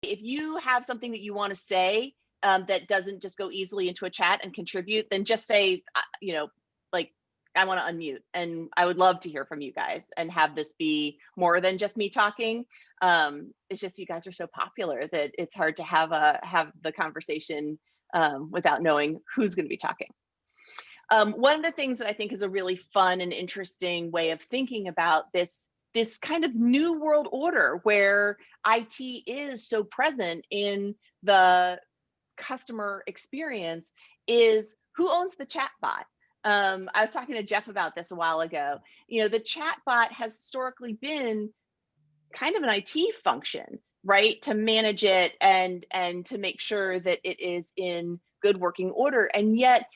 If you have something that you want to say that doesn't just go easily into a chat and contribute, then just say, like, I want to unmute, and I would love to hear from you guys and have this be more than just me talking. It's just you guys are so popular that it's hard to have the conversation without knowing who's going to be talking. One of the things that I think is a really fun and interesting way of thinking about this kind of new world order where IT is so present in the customer experience is who owns the chatbot. I was talking to Jeff about this a while ago. The chatbot has historically been kind of an IT function, right? To manage it and to make sure that it is in good working order. And yet,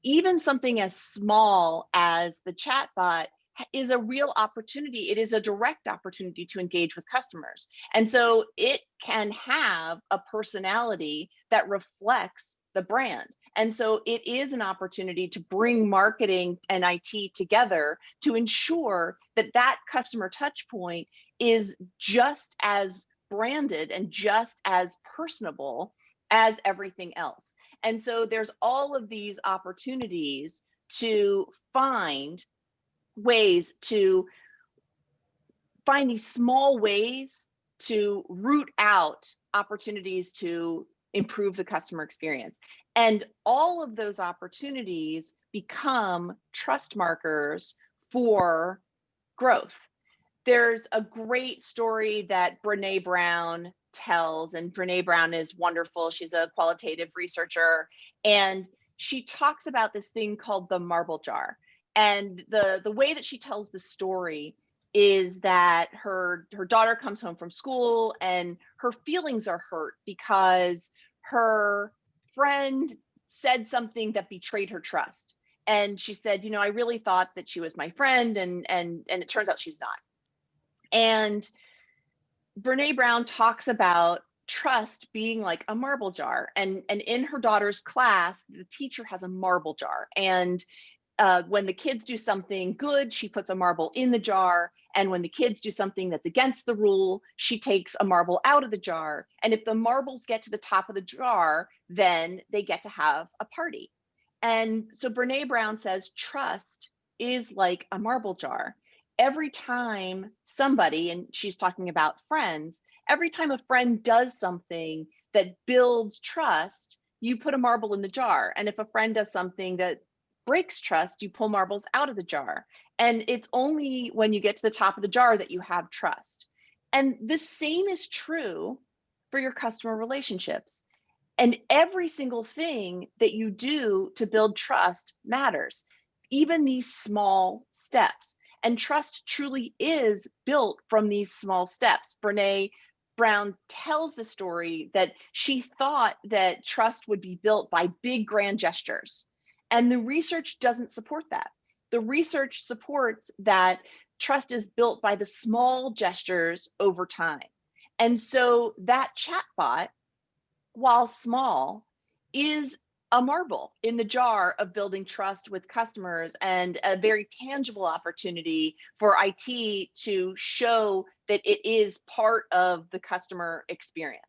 even something as small as the chatbot is a real opportunity. It is a direct opportunity to engage with customers. And so it can have a personality that reflects the brand. And so it is an opportunity to bring marketing and IT together to ensure that that customer touch point is just as branded and just as personable as everything else. And so there's all of these opportunities to find ways to find these small ways to root out opportunities to improve the customer experience. And all of those opportunities become trust markers for growth. There's a great story that Brené Brown tells, and Brené Brown is wonderful. She's a qualitative researcher, and she talks about this thing called the marble jar. And the way that she tells the story is that her daughter comes home from school and her feelings are hurt because her friend said something that betrayed her trust. And she said, I really thought that she was my friend, and it turns out she's not. And Brené Brown talks about trust being like a marble jar. And in her daughter's class, the teacher has a marble jar. And when the kids do something good, she puts a marble in the jar. And when the kids do something that's against the rule, she takes a marble out of the jar. And if the marbles get to the top of the jar, then they get to have a party. And so Brené Brown says trust is like a marble jar. Every time somebody, and she's talking about friends, every time a friend does something that builds trust, you put a marble in the jar. And if a friend does something that breaks trust, you pull marbles out of the jar. And it's only when you get to the top of the jar that you have trust. And the same is true for your customer relationships. And every single thing that you do to build trust matters, even these small steps. And trust truly is built from these small steps. Brené Brown tells the story that she thought that trust would be built by big, grand gestures. And the research doesn't support that. The research supports that trust is built by the small gestures over time. And so that chatbot, while small, is a marble in the jar of building trust with customers and a very tangible opportunity for IT to show that it is part of the customer experience.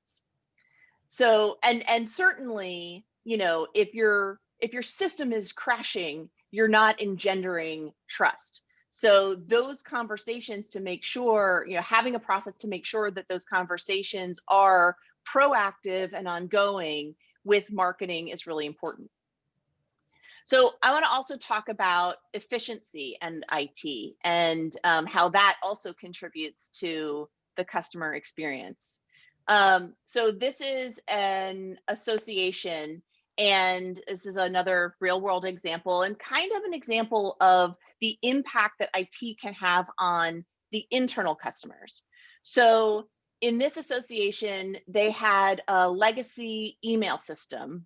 So, and certainly, if your system is crashing, you're not engendering trust. So those conversations to make sure, having a process to make sure that those conversations are proactive and ongoing with marketing is really important. So I want to also talk about efficiency and IT and how that also contributes to the customer experience. So this is an association, and this is another real world example and kind of an example of the impact that IT can have on the internal customers. So in this association, they had a legacy email system,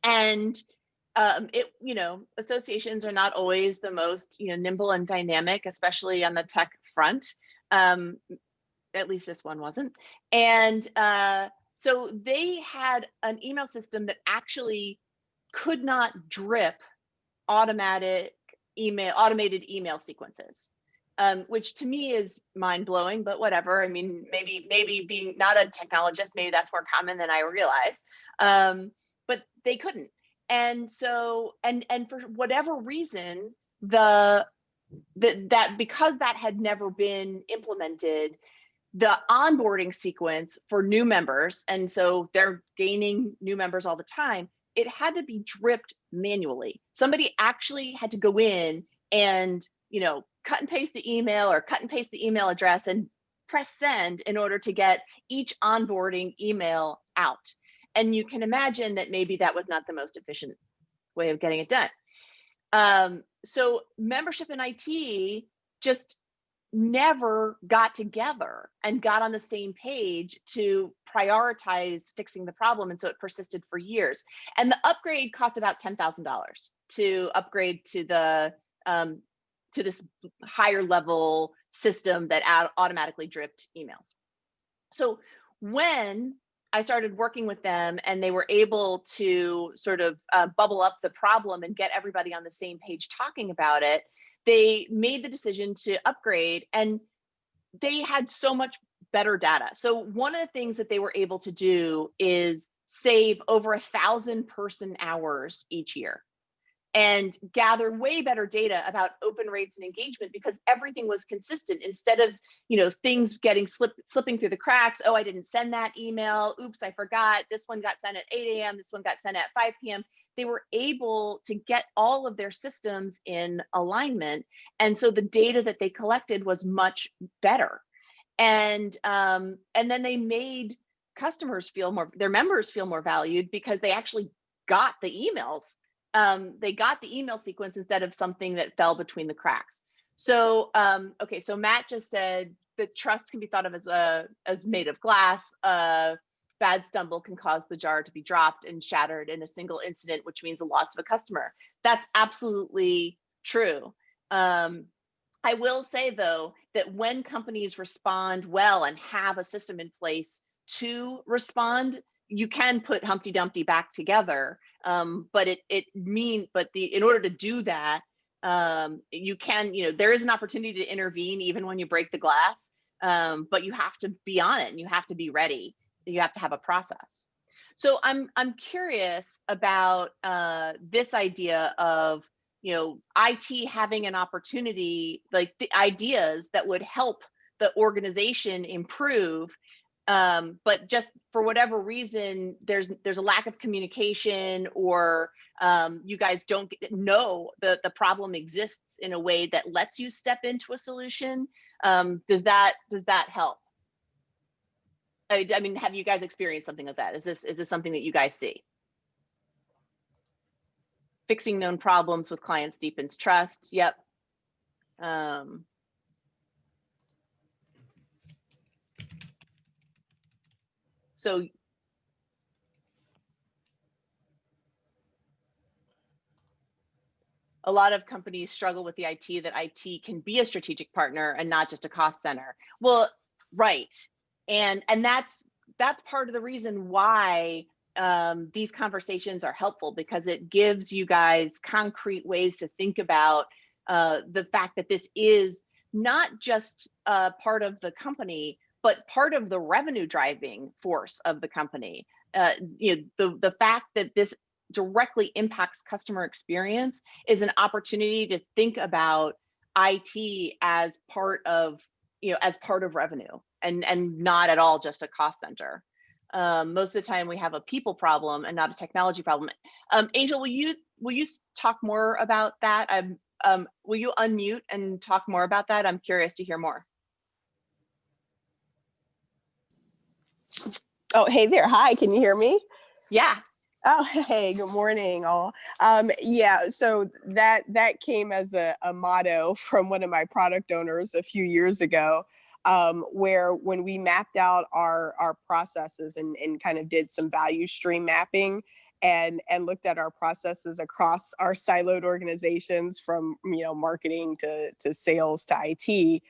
and associations are not always the most, nimble and dynamic, especially on the tech front. At least this one wasn't. And so they had an email system that actually could not drip automated email sequences. which to me is mind blowing, but whatever. I mean, maybe being not a technologist, maybe that's more common than I realize. But they couldn't. And so, and for whatever reason, that because that had never been implemented, the onboarding sequence for new members, and so they're gaining new members all the time, it had to be dripped manually. Somebody actually had to go in and, cut and paste the email or cut and paste the email address and press send in order to get each onboarding email out. And you can imagine that maybe that was not the most efficient way of getting it done. So membership and IT just never got together and got on the same page to prioritize fixing the problem. And so it persisted for years. And the upgrade cost about $10,000 to upgrade to the to this higher level system that automatically dripped emails. So when I started working with them and they were able to sort of bubble up the problem and get everybody on the same page talking about it, they made the decision to upgrade, and they had so much better data. So one of the things that they were able to do is save over 1,000 person hours each year and gather way better data about open rates and engagement, because everything was consistent. Instead of, things getting slipping through the cracks. Oh, I didn't send that email. Oops, I forgot. This one got sent at 8 a.m. This one got sent at 5 p.m. They were able to get all of their systems in alignment. And so the data that they collected was much better. And then they made their members feel more valued, because they actually got the emails. They got the email sequence instead of something that fell between the cracks. So, okay, so Matt just said that trust can be thought of as made of glass. Bad stumble can cause the jar to be dropped and shattered in a single incident, which means the loss of a customer. That's absolutely true. I will say, though, that when companies respond well and have a system in place to respond, you can put Humpty Dumpty back together. But in order to do that, you can, there is an opportunity to intervene even when you break the glass, but you have to be on it and you have to be ready. You have to have a process. So I'm curious about this idea of, IT having an opportunity, like the ideas that would help the organization improve. But just for whatever reason, there's a lack of communication, or you guys don't know the problem exists in a way that lets you step into a solution. Does that help? I mean, have you guys experienced something like that? Is this something that you guys see? Fixing known problems with clients deepens trust. Yep. So a lot of companies struggle with the IT, that IT can be a strategic partner and not just a cost center. Well, right. And that's part of the reason why these conversations are helpful, because it gives you guys concrete ways to think about the fact that this is not just part of the company, but part of the revenue driving force of the company. The fact that this directly impacts customer experience is an opportunity to think about IT as part of revenue, and not at all just a cost center. Most of the time we have a people problem and not a technology problem. Angel, will you talk more about that? Will you unmute and talk more about that? I'm curious to hear more. Oh, hey there. Hi, can you hear me? Yeah. Oh, hey, good morning, all. Yeah, so that came as a motto from one of my product owners a few years ago, where when we mapped out our processes and kind of did some value stream mapping and looked at our processes across our siloed organizations, from marketing to sales to IT,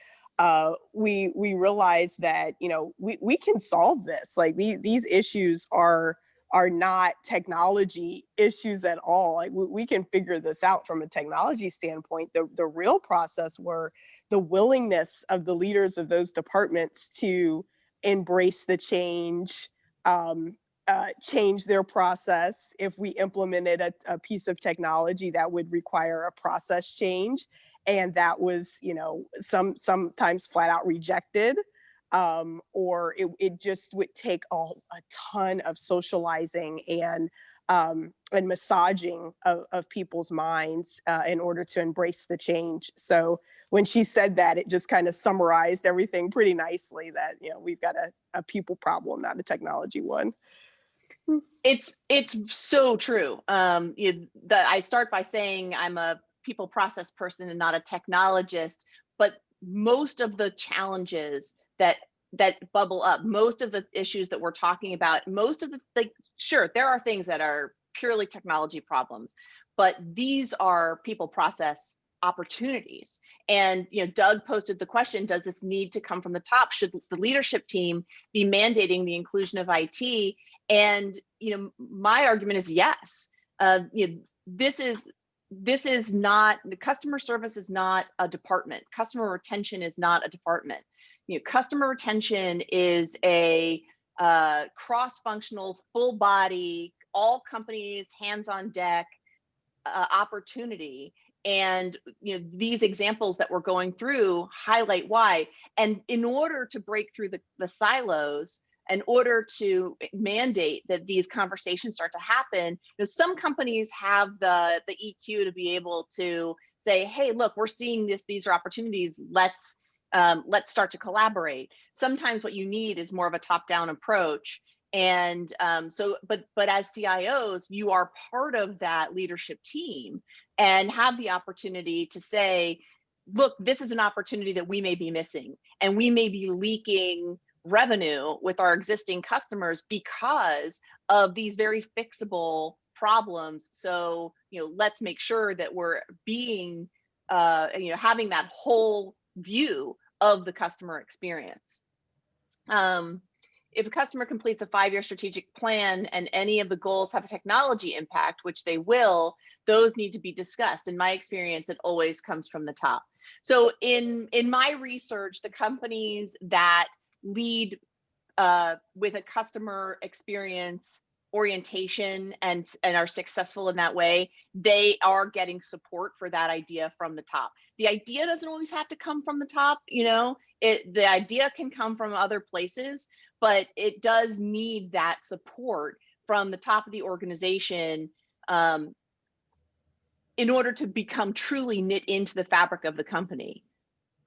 we realized that we can solve this. Like these issues are are not technology issues at all. Like we can figure this out from a technology standpoint. The real process were the willingness of the leaders of those departments to embrace the change, change their process. If we implemented a piece of technology that would require a process change, and that was, you know, sometimes flat out rejected, or it just would take a ton of socializing and massaging of people's minds in order to embrace the change. So when she said that, it just kind of summarized everything pretty nicely, that, you know, we've got a people problem, not a technology one. It's so true. I start by saying I'm a people process person and not a technologist, but most of the challenges that bubble up, most of the issues that we're talking about, most of the, like, sure, there are things that are purely technology problems, but these are people process opportunities. And, you know, Doug posted the question, does this need to come from the top? Should the leadership team be mandating the inclusion of IT? And, you know, my argument is yes. You know, this is not, the customer service is not a department. Customer retention is not a department. You know, customer retention is a cross-functional, full body, all companies, hands on deck opportunity. And, you know, these examples that we're going through highlight why. And in order to break through the silos, in order to mandate that these conversations start to happen, you know, some companies have the EQ to be able to say, hey, look, we're seeing this, these are opportunities, let's start to collaborate. Sometimes what you need is more of a top-down approach. And but as CIOs, you are part of that leadership team and have the opportunity to say, look, this is an opportunity that we may be missing, and we may be leaking revenue with our existing customers because of these very fixable problems. So, you know, let's make sure that we're being, you know, having that whole view of the customer experience. If a customer completes a 5-year strategic plan and any of the goals have a technology impact, which they will, those need to be discussed. In my experience, it always comes from the top. So in my research, the companies that lead with a customer experience orientation and are successful in that way, they are getting support for that idea from the top. The idea doesn't always have to come from the top, you know, the idea can come from other places, but it does need that support from the top of the organization in order to become truly knit into the fabric of the company.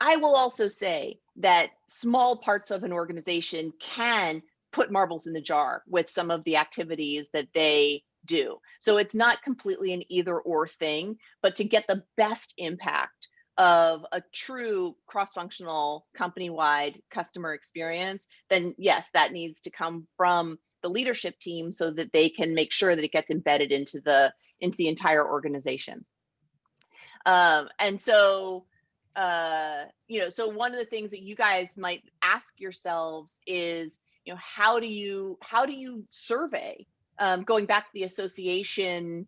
I will also say that small parts of an organization can put marbles in the jar with some of the activities that they do. So it's not completely an either or thing, but to get the best impact of a true cross-functional company-wide customer experience, then yes, that needs to come from the leadership team so that they can make sure that it gets embedded into the entire organization. And so, you know, so one of the things that you guys might ask yourselves is, you know, how do you survey? Going back to the association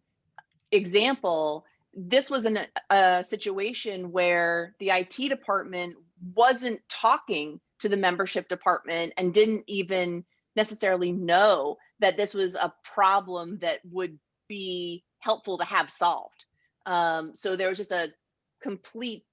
example, this was a situation where the IT department wasn't talking to the membership department and didn't even necessarily know that this was a problem that would be helpful to have solved. So there was just a complete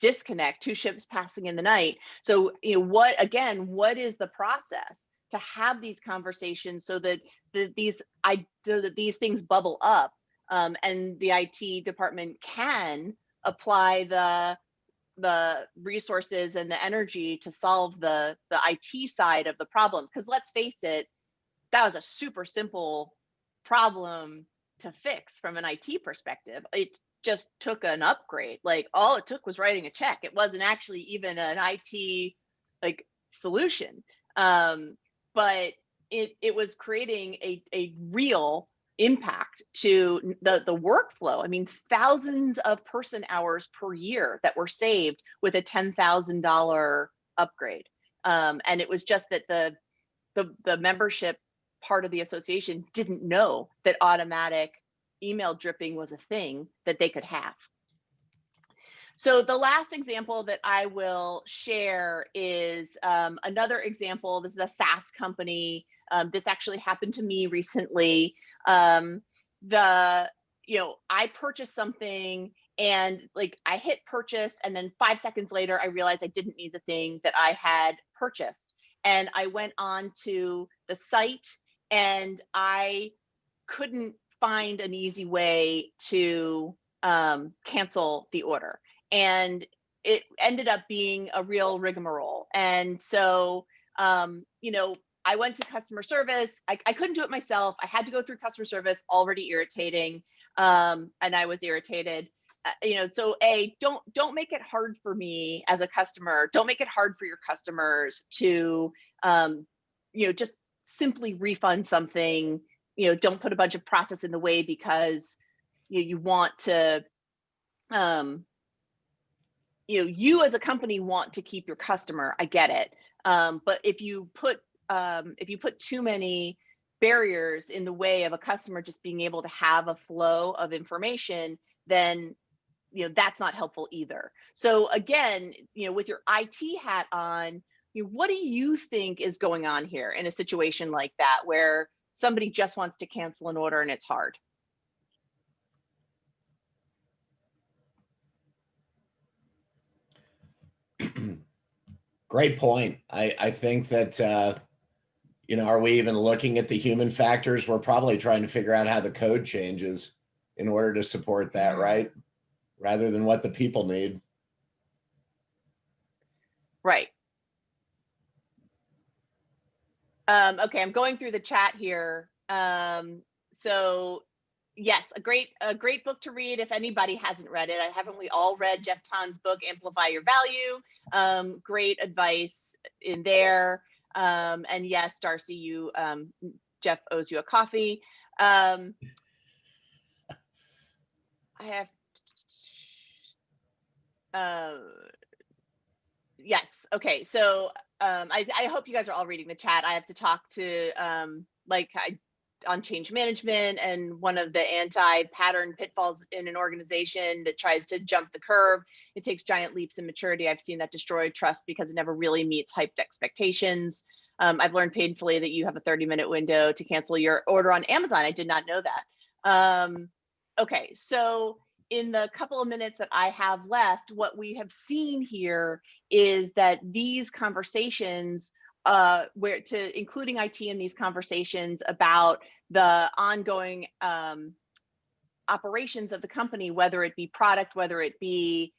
disconnect, two ships passing in the night. So, you know, what is the process to have these conversations so that these things bubble up, and the IT department can apply the resources and the energy to solve the IT side of the problem? Because let's face it, that was a super simple problem to fix from an IT perspective. It just took an upgrade. Like, all it took was writing a check. It wasn't actually even an IT like solution. But it was creating a real impact to the workflow. I mean, thousands of person hours per year that were saved with a $10,000 upgrade. And it was just that the membership part of the association didn't know that automatic email dripping was a thing that they could have. So the last example that I will share is another example. This is a SaaS company. This actually happened to me recently. I purchased something and like I hit purchase, and then 5 seconds later, I realized I didn't need the thing that I had purchased. And I went on to the site and I couldn't find an easy way to cancel the order. And it ended up being a real rigmarole. And so, I went to customer service. I couldn't do it myself. I had to go through customer service, already irritating. And I was irritated. So don't make it hard for me as a customer. Don't make it hard for your customers to, just simply refund something. Don't put a bunch of process in the way because you want to, you as a company want to keep your customer. I get it. But if you put too many barriers in the way of a customer just being able to have a flow of information, then that's not helpful either. So again, with your IT hat on, what do you think is going on here in a situation like that where somebody just wants to cancel an order and it's hard? Great point. I think that, are we even looking at the human factors? We're probably trying to figure out how the code changes in order to support that, right? Rather than what the people need. Right. Okay, I'm going through the chat here. So yes, a great book to read if anybody hasn't read it. Haven't we all read Jeff Tan's book, Amplify Your Value? Great advice in there. And yes, Darcy, Jeff owes you a coffee. I have, yes, okay. So I hope you guys are all reading the chat. I have to talk to on change management and one of the anti-pattern pitfalls in an organization that tries to jump the curve. It takes giant leaps in maturity. I've seen that destroy trust because it never really meets hyped expectations. I've learned painfully that you have a 30-minute window to cancel your order on Amazon. I did not know that. Okay, so in the couple of minutes that I have left, what we have seen here is that these conversations, including IT in these conversations about the ongoing operations of the company, whether it be product, whether it be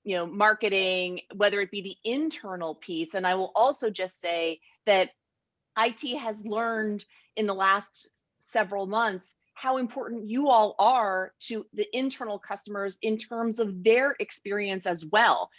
marketing, whether it be the internal piece. And I will also just say that IT has learned in the last several months how important you all are to the internal customers in terms of their experience as well.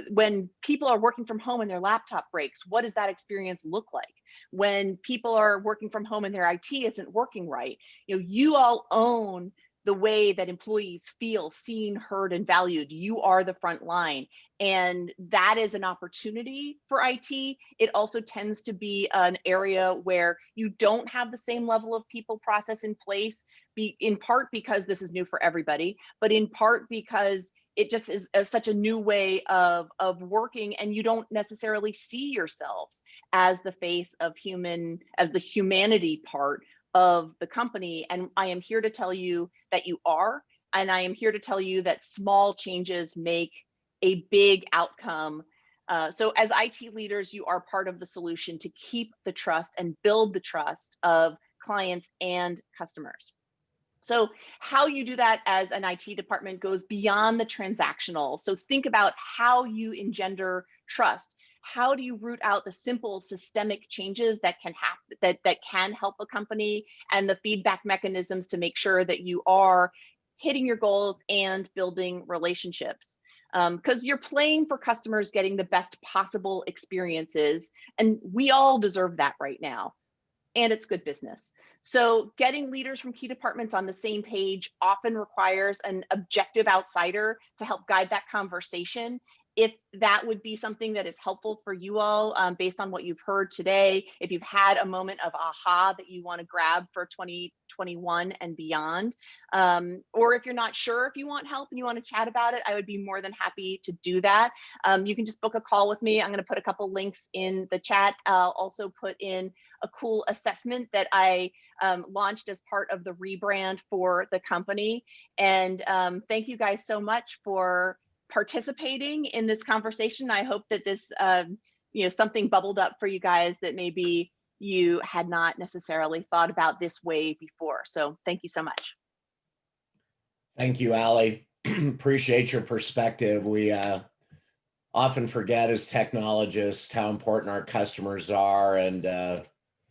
When people are working from home and their laptop breaks, what does that experience look like? When people are working from home and their IT isn't working right, you all own the way that employees feel seen, heard, and valued. You are the front line. And that is an opportunity for IT. It also tends to be an area where you don't have the same level of people process in place, in part because this is new for everybody, but in part because it just is such a new way of working, and you don't necessarily see yourselves as the face of as the humanity part of the company. And I am here to tell you that you are, and I am here to tell you that small changes make a big outcome. So as IT leaders, you are part of the solution to keep the trust and build the trust of clients and customers. So how you do that as an IT department goes beyond the transactional. So think about how you engender trust. How do you root out the simple systemic changes that can happen, that can help a company, and the feedback mechanisms to make sure that you are hitting your goals and building relationships? Because you're playing for customers getting the best possible experiences, and we all deserve that right now. And it's good business. So getting leaders from key departments on the same page often requires an objective outsider to help guide that conversation. if that would be something that is helpful for you all, based on what you've heard today, if you've had a moment of aha that you want to grab for 2021 and beyond, or if you're not sure if you want help and you want to chat about it, I would be more than happy to do that. You can just book a call with me. I'm going to put a couple links in the chat. I'll also put in a cool assessment that I launched as part of the rebrand for the company. And thank you guys so much for participating in this conversation. I hope that this, something bubbled up for you guys that maybe you had not necessarily thought about this way before. So thank you so much. Thank you, Ali. Appreciate your perspective. We often forget as technologists how important our customers are, and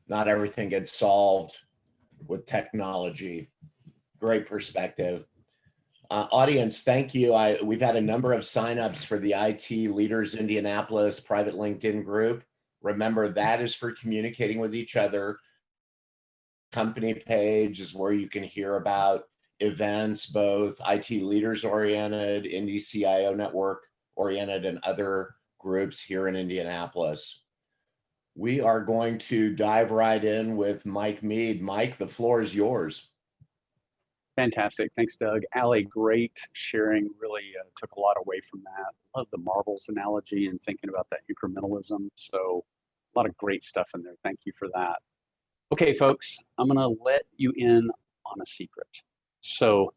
not everything gets solved with technology. Great perspective. Audience, thank you. We've had a number of signups for the IT Leaders Indianapolis private LinkedIn group. Remember, that is for communicating with each other. Company page is where you can hear about events, both IT leaders oriented, Indy CIO network oriented, and other groups here in Indianapolis. We are going to dive right in with Mike Mead. Mike, the floor is yours. Fantastic. Thanks, Doug. Ali, great sharing. Really took a lot away from that. Love the marbles analogy and thinking about that incrementalism. So a lot of great stuff in there. Thank you for that. Okay, folks, I'm going to let you in on a secret. So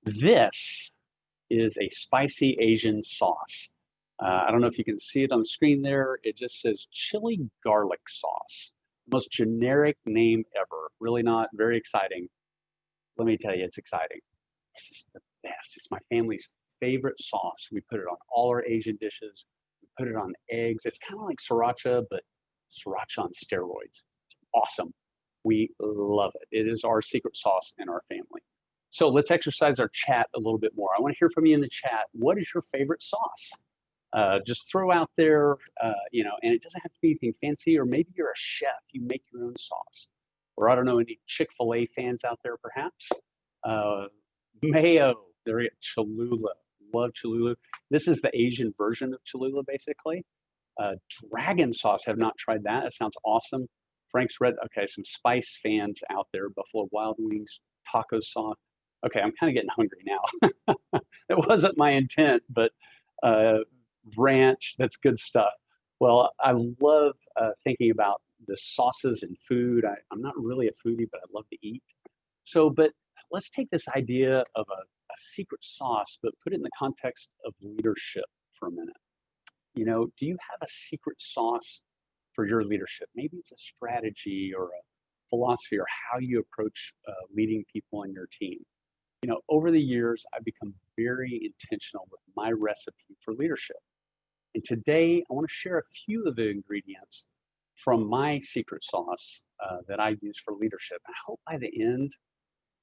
this is a spicy Asian sauce. I don't know if you can see it on the screen there. It just says chili garlic sauce. Most generic name ever. Really not very exciting. Let me tell you, it's exciting. This is the best. It's my family's favorite sauce. We put it on all our Asian dishes. We put it on eggs. It's kind of like sriracha, but sriracha on steroids. It's awesome. We love it. It is our secret sauce in our family. So let's exercise our chat a little bit more. I want to hear from you in the chat. What is your favorite sauce? Just throw out there, and it doesn't have to be anything fancy, or maybe you're a chef, you make your own sauce. Or I don't know, any Chick-fil-A fans out there perhaps? Mayo, there we go, Cholula, love Cholula. This is the Asian version of Cholula, basically. Dragon sauce, have not tried that. That sounds awesome. Frank's Red, okay, some spice fans out there. Buffalo Wild Wings, taco sauce. Okay, I'm kind of getting hungry now. It wasn't my intent, but ranch, that's good stuff. Well, I love thinking about the sauces and food. I'm not really a foodie, but I love to eat. So, but let's take this idea of a secret sauce, but put it in the context of leadership for a minute. Do you have a secret sauce for your leadership? Maybe it's a strategy or a philosophy or how you approach leading people in your team. Over the years, I've become very intentional with my recipe for leadership. And today, I want to share a few of the ingredients from my secret sauce that I use for leadership. I hope by the end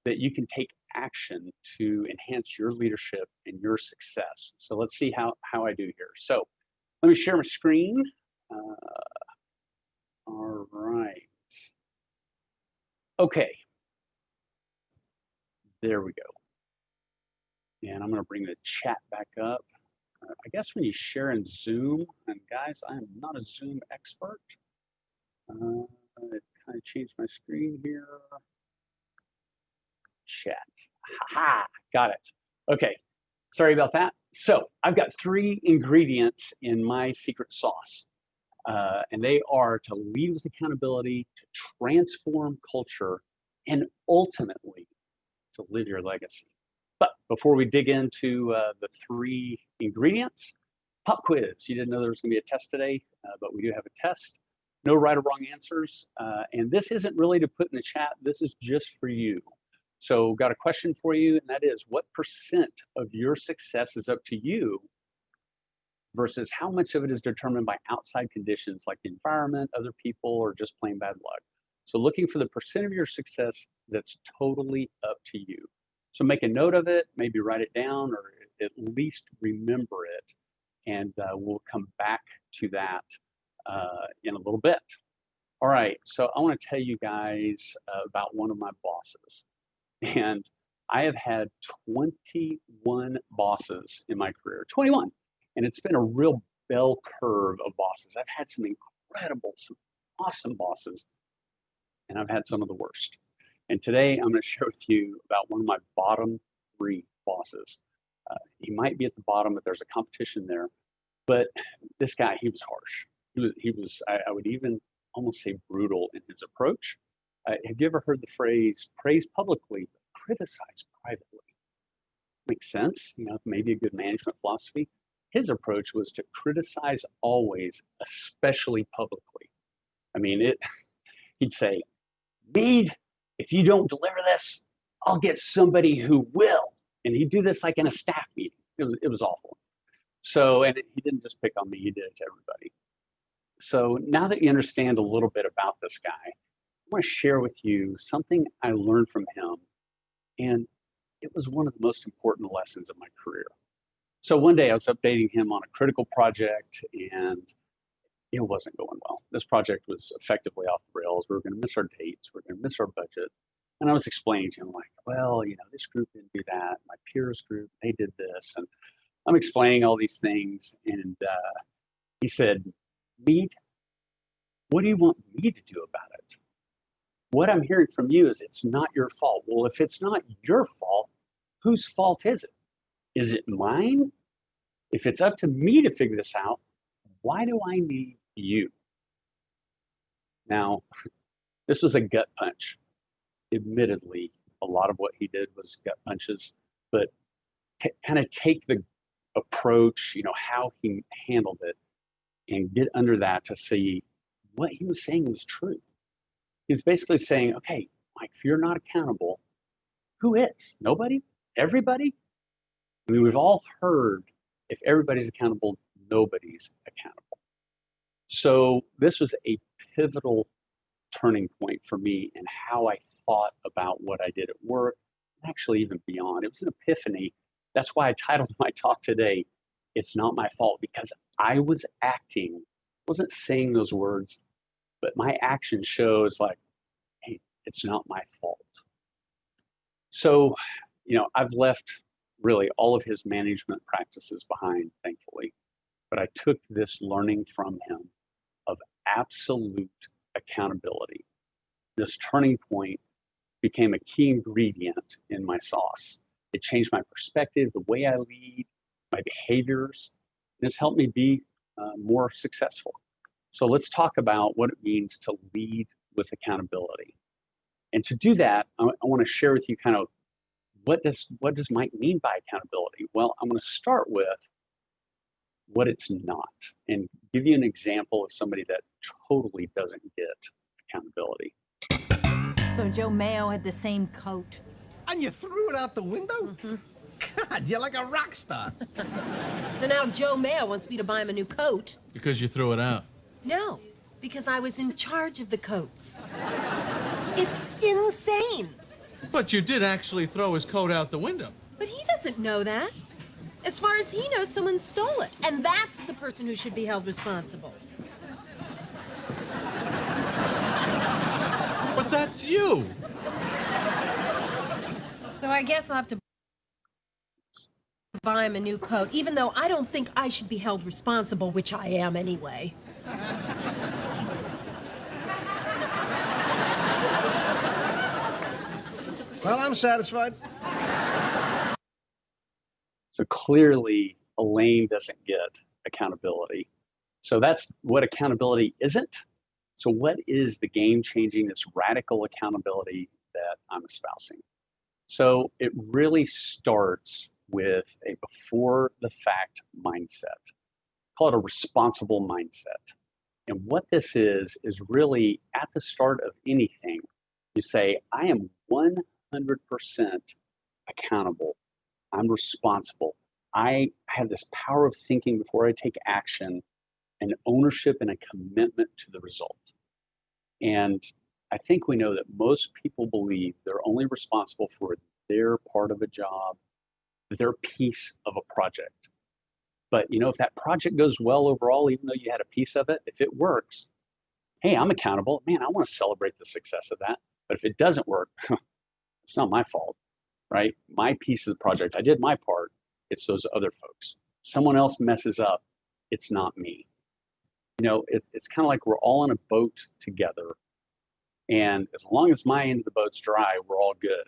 that you can take action to enhance your leadership and your success. So let's see how I do here. So let me share my screen. All right. Okay. There we go. And I'm going to bring the chat back up. I guess when you share in Zoom, and guys, I am not a Zoom expert. I kind of changed my screen here. Chat. Ha, got it. Okay, sorry about that. So I've got 3 ingredients in my secret sauce, and they are to lead with accountability, to transform culture, and ultimately to live your legacy. But before we dig into the 3 ingredients, pop quiz. You didn't know there was going to be a test today, but we do have a test. No right or wrong answers. And this isn't really to put in the chat. This is just for you. So got a question for you, and that is, what % of your success is up to you versus how much of it is determined by outside conditions like the environment, other people, or just plain bad luck? So looking for the % of your success that's totally up to you. So make a note of it, maybe write it down, or at least remember it. And we'll come back to that in a little bit. All right, so I want to tell you guys about one of my bosses. And I have had 21 bosses in my career, 21. And it's been a real bell curve of bosses. I've had some incredible, some awesome bosses, and I've had some of the worst. And today I'm going to share with you about one of my bottom 3 bosses. He might be at the bottom, but there's a competition there. But this guy, he was harsh. He was I would even almost say brutal in his approach. Have you ever heard the phrase, praise publicly, but criticize privately? Makes sense, maybe a good management philosophy. His approach was to criticize always, especially publicly. I mean, he'd say, Mead, if you don't deliver this, I'll get somebody who will. And he'd do this like in a staff meeting. It was awful. So, and he didn't just pick on me, he did it to everybody. So now that you understand a little bit about this guy, I want to share with you something I learned from him. And it was one of the most important lessons of my career. So one day I was updating him on a critical project and it wasn't going well. This project was effectively off the rails. We were going to miss our dates. We were going to miss our budget. And I was explaining to him like, well, this group didn't do that. My peers group, they did this. And I'm explaining all these things. And he said, Mead, what do you want me to do about it? What I'm hearing from you is it's not your fault. Well, if it's not your fault, whose fault is it? Is it mine? If it's up to me to figure this out, why do I need you? Now, this was a gut punch. Admittedly, a lot of what he did was gut punches, but kind of take the approach, how he handled it, and get under that to see what he was saying was true. He's basically saying, okay, Mike, if you're not accountable, who is? Nobody? Everybody? I mean, we've all heard if everybody's accountable, nobody's accountable. So this was a pivotal turning point for me in how I thought about what I did at work, and actually even beyond. It was an epiphany. That's why I titled my talk today, It's Not My Fault, because I was acting, wasn't saying those words, but my action shows like, hey, it's not my fault. So, I've left really all of his management practices behind, thankfully, but I took this learning from him of absolute accountability. This turning point became a key ingredient in my sauce. It changed my perspective, the way I lead, my behaviors, and it's helped me be more successful. So let's talk about what it means to lead with accountability. And to do that, I want to share with you kind of what does Mike mean by accountability? Well, I'm going to start with what it's not and give you an example of somebody that totally doesn't get accountability. So Joe Mayo had the same coat. And you threw it out the window? Mm-hmm. God, you're like a rock star. So now Joe Mayo wants me to buy him a new coat. Because you threw it out. No, because I was in charge of the coats. It's insane. But you did actually throw his coat out the window. But he doesn't know that. As far as he knows, someone stole it. And that's the person who should be held responsible. But that's you. So I guess I'll have to buy him a new coat, even though I don't think I should be held responsible, which I am anyway. Well, I'm satisfied. So clearly, Elaine doesn't get accountability. So that's what accountability isn't. So what is the game-changing, this radical accountability that I'm espousing? So it really starts with a before-the-fact mindset. Call it a responsible mindset. And what this is really at the start of anything, you say, I am 100% accountable. I'm responsible. I have this power of thinking before I take action, and ownership and a commitment to the result. And I think we know that most people believe they're only responsible for their part of a job, their piece of a project. But if that project goes well overall, even though you had a piece of it, if it works, hey, I'm accountable. Man, I want to celebrate the success of that. But if it doesn't work, it's not my fault, right? My piece of the project, I did my part. It's those other folks. someone else messes up, it's not me. It's kind of like we're all in a boat together. And as long as my end of the boat's dry, we're all good.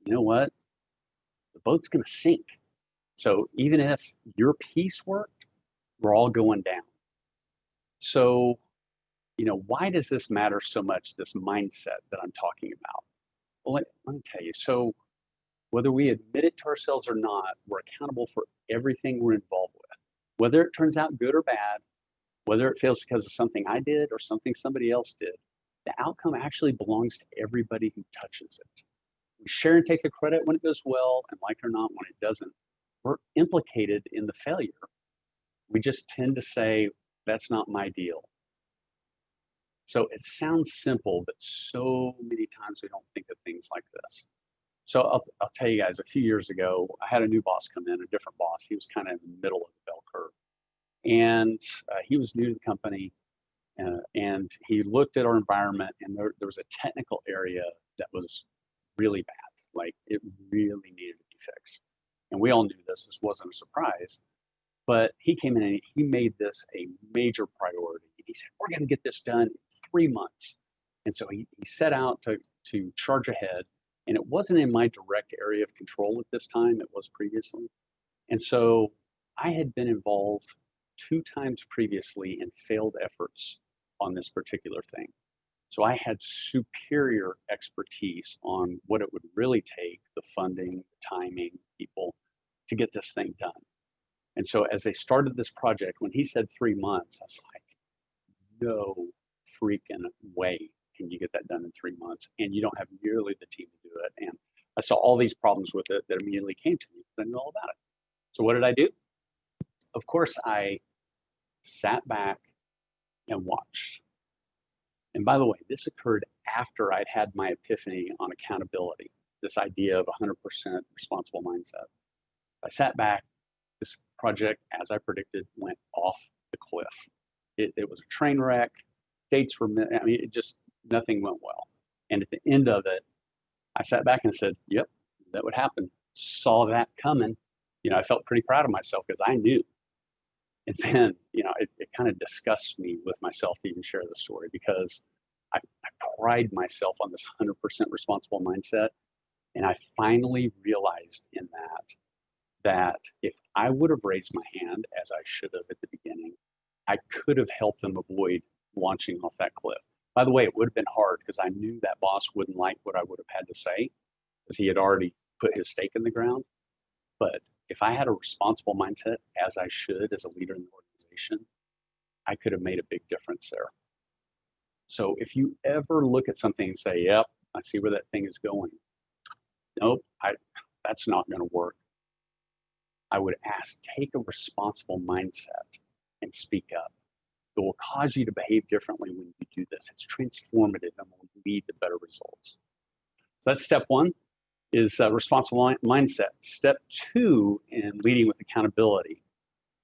You know what? The boat's going to sink. So even if your piece worked, we're all going down. So, why does this matter so much, this mindset that I'm talking about? Well, let me tell you. So whether we admit it to ourselves or not, we're accountable for everything we're involved with. Whether it turns out good or bad, whether it fails because of something I did or something somebody else did, the outcome actually belongs to everybody who touches it. We share and take the credit when it goes well, and like it or not, when it doesn't, we're implicated in the failure. We just tend to say, that's not my deal. So it sounds simple, but so many times we don't think of things like this. So I'll tell you guys, a few years ago, I had a new boss come in, a different boss. He was kind of in the middle of the bell curve. And he was new to the company, and he looked at our environment, and there was a technical area that was really bad. Like, it really needed to be fixed. And we all knew this. This wasn't a surprise. But he came in and he made this a major priority. He said, we're going to get this done in 3 months. And so he set out to charge ahead. And it wasn't in my direct area of control at this time. It was previously. And so I had been involved 2 times previously in failed efforts on this particular thing. So I had superior expertise on what it would really take, the funding, the timing, people, to get this thing done. And so as they started this project, when he said 3 months, I was like, no freaking way can you get that done in 3 months. And you don't have nearly the team to do it. And I saw all these problems with it that immediately came to me because I knew all about it. So what did I do? Of course, I sat back and watched. And by the way, this occurred after I'd had my epiphany on accountability, this idea of 100% responsible mindset. I sat back. This project, as I predicted, went off the cliff. It was a train wreck. Dates were, it just, nothing went well. And at the end of it, I sat back and said, yep, that would happen. Saw that coming. I felt pretty proud of myself because I knew. And then, it kind of disgusts me with myself to even share the story because I pride myself on this 100% responsible mindset. And I finally realized in that if I would have raised my hand as I should have at the beginning, I could have helped them avoid launching off that cliff. By the way, it would have been hard because I knew that boss wouldn't like what I would have had to say because he had already put his stake in the ground. But if I had a responsible mindset, as I should as a leader in the organization, I could have made a big difference there. So if you ever look at something and say, yep, I see where that thing is going. Nope, that's not going to work. I would ask, take a responsible mindset and speak up. It will cause you to behave differently when you do this. It's transformative and will lead to better results. So that's step 1, is responsible mindset. Step 2 in leading with accountability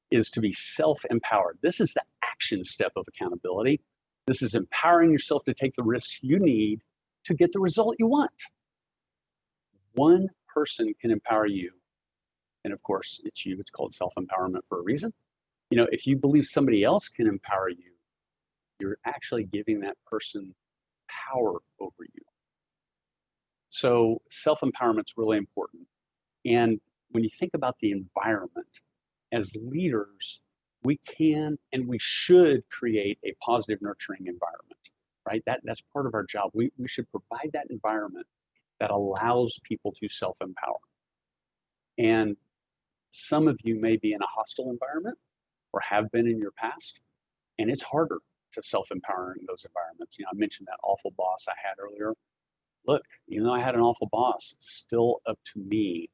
is to be self-empowered. This is the action step of accountability. This is empowering yourself to take the risks you need to get the result you want. One person can empower you. And of course, it's you. It's called self-empowerment for a reason. If you believe somebody else can empower you, you're actually giving that person power over you. So self-empowerment is really important. And when you think about the environment, as leaders, we can and we should create a positive, nurturing environment, right? That's part of our job. We should provide that environment that allows people to self-empower. And some of you may be in a hostile environment or have been in your past, and it's harder to self-empower in those environments. I mentioned that awful boss I had earlier. Look, even though I had an awful boss, it's still up to me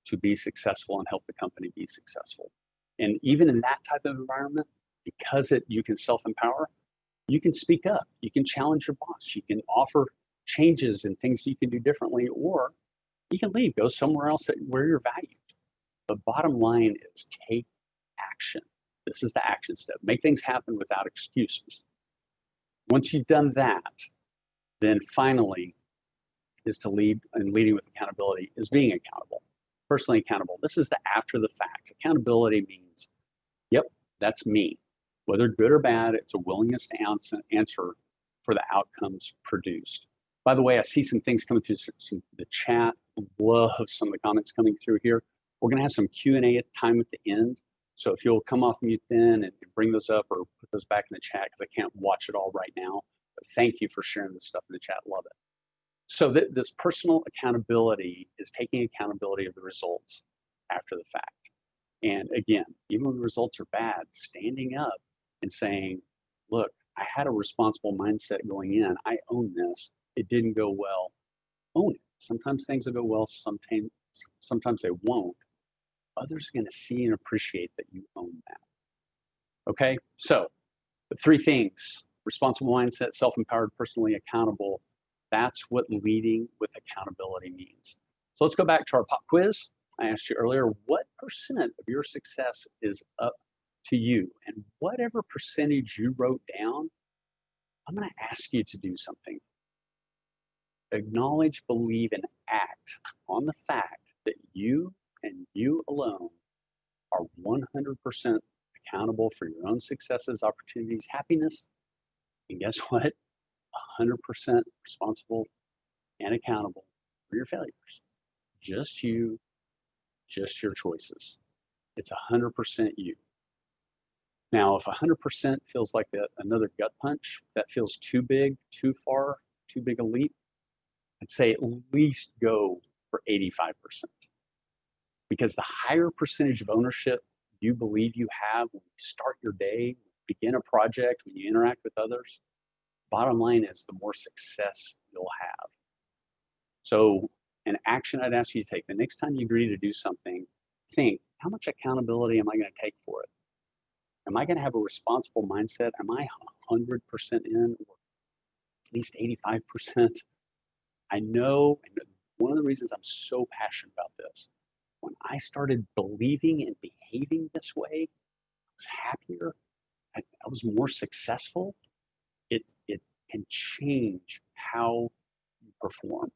to be successful and help the company be successful. And even in that type of environment, because you can self-empower, you can speak up, you can challenge your boss, you can offer changes and things you can do differently, or you can leave, go somewhere else where you're valued. The bottom line is take action. This is the action step. Make things happen without excuses. Once you've done that, then finally is to lead, and leading with accountability is being accountable. personally accountable. This is the after the fact. Accountability means, yep, that's me. Whether good or bad, it's a willingness to answer for the outcomes produced. By the way, I see some things coming through the chat. Love some of the comments coming through here. We're going to have some Q&A time at the end. So if you'll come off mute then and bring those up or put those back in the chat, because I can't watch it all right now. But thank you for sharing this stuff in the chat. Love it. So this personal accountability is taking accountability of the results after the fact. And again, even when the results are bad, standing up and saying, look, I had a responsible mindset going in. I own this. It didn't go well. Own it. Sometimes things will go well. Sometimes they won't. Others are going to see and appreciate that you own that. Okay, so the three things: responsible mindset, self-empowered, personally accountable. That's what leading with accountability means. So let's go back to our pop quiz. I asked you earlier, what % of your success is up to you? And whatever percentage you wrote down, I'm going to ask you to do something. Acknowledge, believe, and act on the fact that you and you alone are 100% accountable for your own successes, opportunities, happiness. And guess what? 100% responsible and accountable for your failures. Just you, just your choices. It's 100% you. Now, if 100% feels like another gut punch, that feels too big, too far, too big a leap, I'd say at least go for 85%. Because the higher percentage of ownership you believe you have when you start your day, begin a project, when you interact with others, bottom line is the more success you'll have. So an action I'd ask you to take, the next time you agree to do something, think, how much accountability am I going to take for it? Am I going to have a responsible mindset? Am I 100% in, or at least 85%? I know, and one of the reasons I'm so passionate about this, when I started believing and behaving this way, I was happier, I was more successful. It can change how you perform.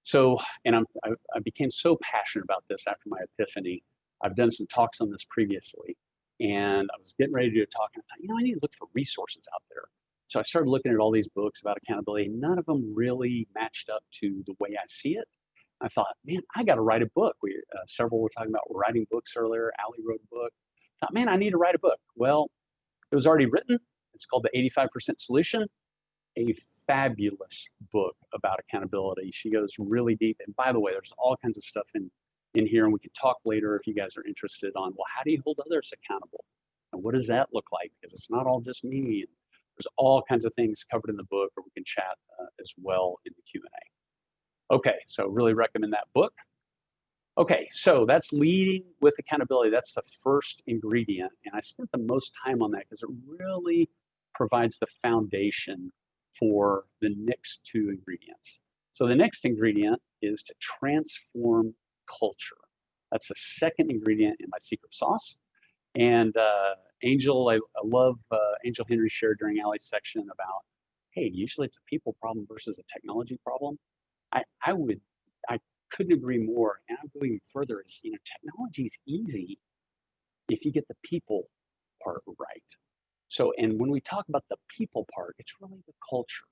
So, and I became so passionate about this after my epiphany. I've done some talks on this previously, and I was getting ready to do a talk, and I thought, I need to look for resources out there. So I started looking at all these books about accountability. None of them really matched up to the way I see it. I thought, man, I got to write a book. Several were talking about writing books earlier. Ali wrote a book. I thought, man, I need to write a book. Well, it was already written. It's called The 85% Solution, a fabulous book about accountability. She goes really deep. And by the way, there's all kinds of stuff in here, and we can talk later if you guys are interested on, well, how do you hold others accountable? And what does that look like? Because it's not all just me. There's all kinds of things covered in the book, or we can chat as well in the Q&A. Okay, so really recommend that book. Okay, so that's leading with accountability. That's the first ingredient. And I spent the most time on that because it really provides the foundation for the next two ingredients. So the next ingredient is to transform culture. That's the second ingredient in my secret sauce. And Angel, I love Angel Henry shared during Ali's section about, hey, usually it's a people problem versus a technology problem. I couldn't agree more. And I'm going further is, technology is easy if you get the people part right. So, and when we talk about the people part, it's really the culture.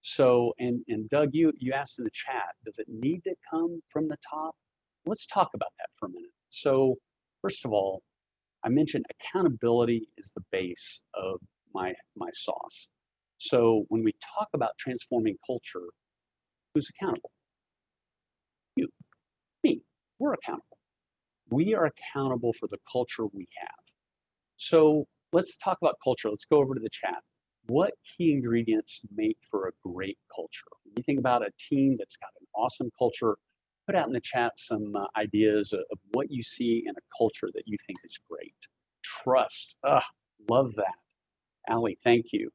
So, and Doug, you asked in the chat, does it need to come from the top? Let's talk about that for a minute. So, first of all, I mentioned accountability is the base of my sauce. So when we talk about transforming culture, who's accountable? You, me, we're accountable. We are accountable for the culture we have. So let's talk about culture. Let's go over to the chat. What key ingredients make for a great culture? When you think about a team that's got an awesome culture, put out in the chat some ideas of what you see in a culture that you think is great. Trust, love that. Ali, thank you.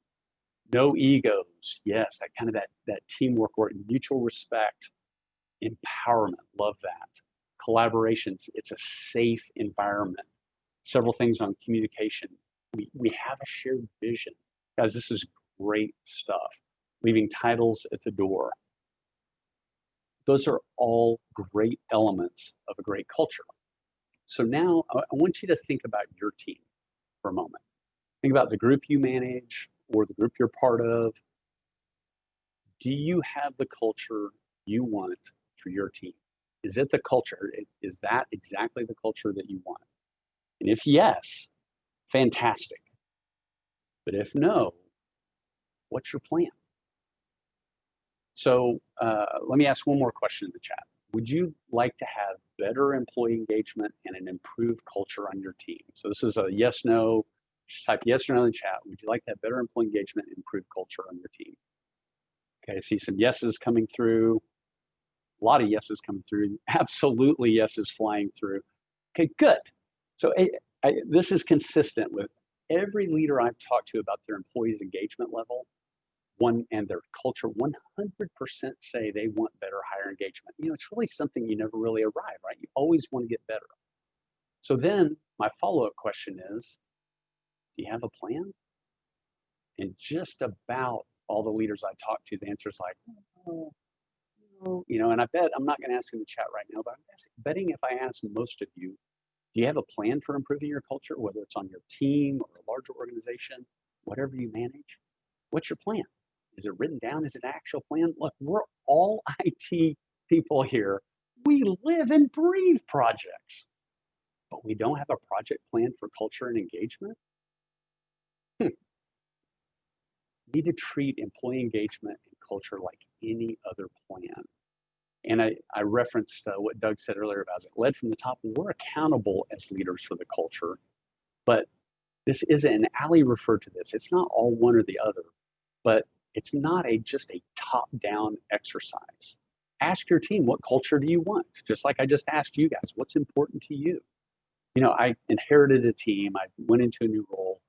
No egos, yes, that kind of that teamwork or mutual respect. Empowerment, love that. Collaborations, it's a safe environment. Several things on communication. We have a shared vision. Guys, this is great stuff. Leaving titles at the door. Those are all great elements of a great culture. So now I want you to think about your team for a moment. Think about the group you manage or the group you're part of. Do you have the culture you want for your team? Is it the culture? Is that exactly the culture that you want? And if yes, fantastic. But if no, what's your plan? So let me ask one more question in the chat. Would you like to have better employee engagement and an improved culture on your team? So this is a yes, no. Just type yes or no in the chat. Would you like to have better employee engagement and improved culture on your team? Okay, I see some yeses coming through. A lot of yeses coming through. Absolutely yeses flying through. Okay, good. So this is consistent with every leader I've talked to about their employees' engagement level and their culture. 100% say they want better, higher engagement. You know, it's really something you never really arrive, right? You always want to get better. So then my follow-up question is, do you have a plan? And just about all the leaders I talk to, the answer is like, oh, no. You know, and I bet, I'm not going to ask in the chat right now, but I'm betting if I ask most of you, do you have a plan for improving your culture, whether it's on your team or a larger organization, whatever you manage? What's your plan? Is it written down? Is it an actual plan? Look, we're all IT people here. We live and breathe projects, but we don't have a project plan for culture and engagement. Need to treat employee engagement and culture like any other plan. And I referenced what Doug said earlier about it led from the top. We're accountable as leaders for the culture, but this isn't, and Ali referred to this, it's not all one or the other, but it's not just a top-down exercise. Ask your team, what culture do you want? Just like I just asked you guys, what's important to you? You know, I inherited a team, I went into a new role.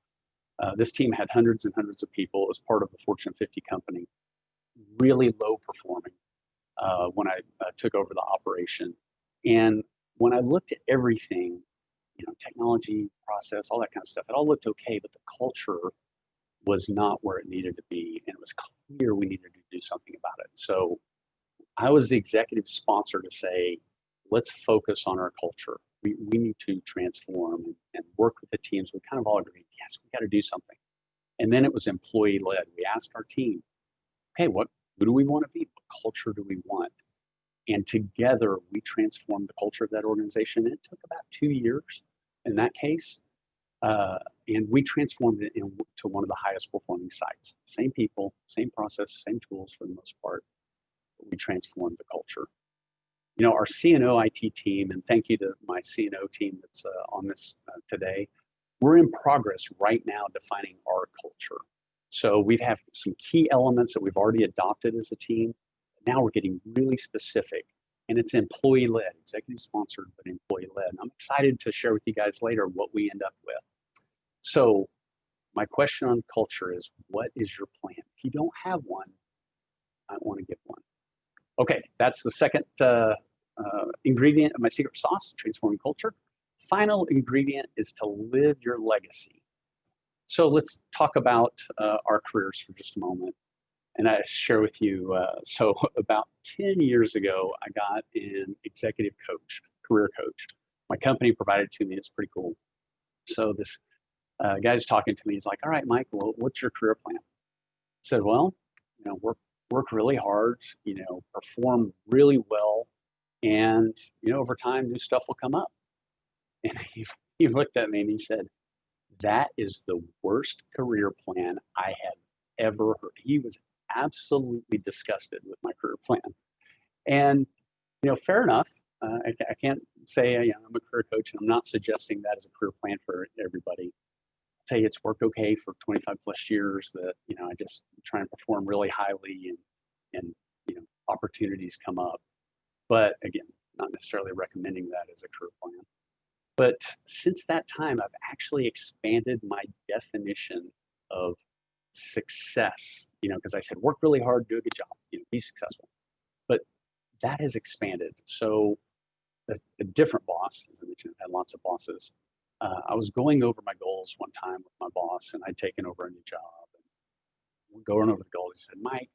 This team had hundreds and hundreds of people. It was part of a Fortune 50 company, really low performing when I took over the operation. And when I looked at everything, you know, technology, process, all that kind of stuff, it all looked okay, but the culture was not where it needed to be. And it was clear we needed to do something about it. So I was the executive sponsor to say, let's focus on our culture. We need to transform and work with the teams. We kind of all agreed, yes, we got to do something. And then it was employee led. We asked our team, okay, who do we want to be? What culture do we want? And together we transformed the culture of that organization. It took about 2 years in that case. And we transformed it into one of the highest performing sites. Same people, same process, same tools for the most part. But we transformed the culture. You know, our CNO IT team, and thank you to my CNO team that's on this today, we're in progress right now defining our culture. So we have some key elements that we've already adopted as a team. Now we're getting really specific, and it's employee-led, executive-sponsored, but employee-led. And I'm excited to share with you guys later what we end up with. So my question on culture is, what is your plan? If you don't have one, I want to give one. Okay, that's the second ingredient of my secret sauce, transforming culture. Final ingredient is to live your legacy. So let's talk about our careers for just a moment. And I share with you, so about 10 years ago, I got an executive coach, career coach. My company provided it to me. It's pretty cool. So this guy's talking to me. He's like, all right, Mike, well, what's your career plan? I said, well, you know, work really hard, you know, perform really well. And, you know, over time, new stuff will come up. And he looked at me and he said, that is the worst career plan I have ever heard. He was absolutely disgusted with my career plan. And, you know, fair enough. I can't say, you know, I'm a career coach and I'm not suggesting that as a career plan for everybody. I'll tell you, it's worked okay for 25 plus years that, you know, I just try and perform really highly and, you know, opportunities come up. But again, not necessarily recommending that as a career plan. But since that time, I've actually expanded my definition of success, you know, because I said, work really hard, do a good job, you know, be successful. But that has expanded. So a different boss, as I mentioned, I've had lots of bosses. I was going over my goals one time with my boss, and I'd taken over a new job. And we're going over the goals. He said, Mike,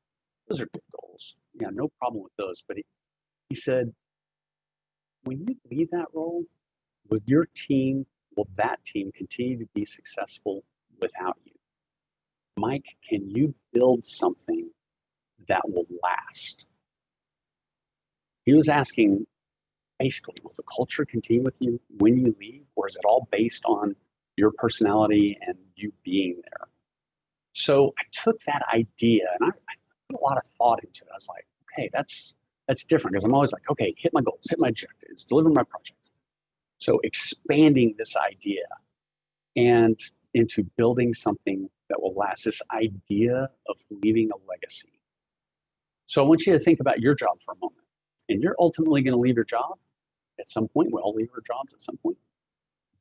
those are good goals. Yeah, no problem with those. But He said, when you leave that role, will that team continue to be successful without you? Mike, can you build something that will last? He was asking, basically, will the culture continue with you when you leave, or is it all based on your personality and you being there? So I took that idea and I put a lot of thought into it. I was like, okay, that's different, because I'm always like, okay, hit my goals, hit my objectives, deliver my projects. So expanding this idea and into building something that will last, this idea of leaving a legacy. So I want you to think about your job for a moment. And you're ultimately going to leave your job at some point. We all leave our jobs at some point.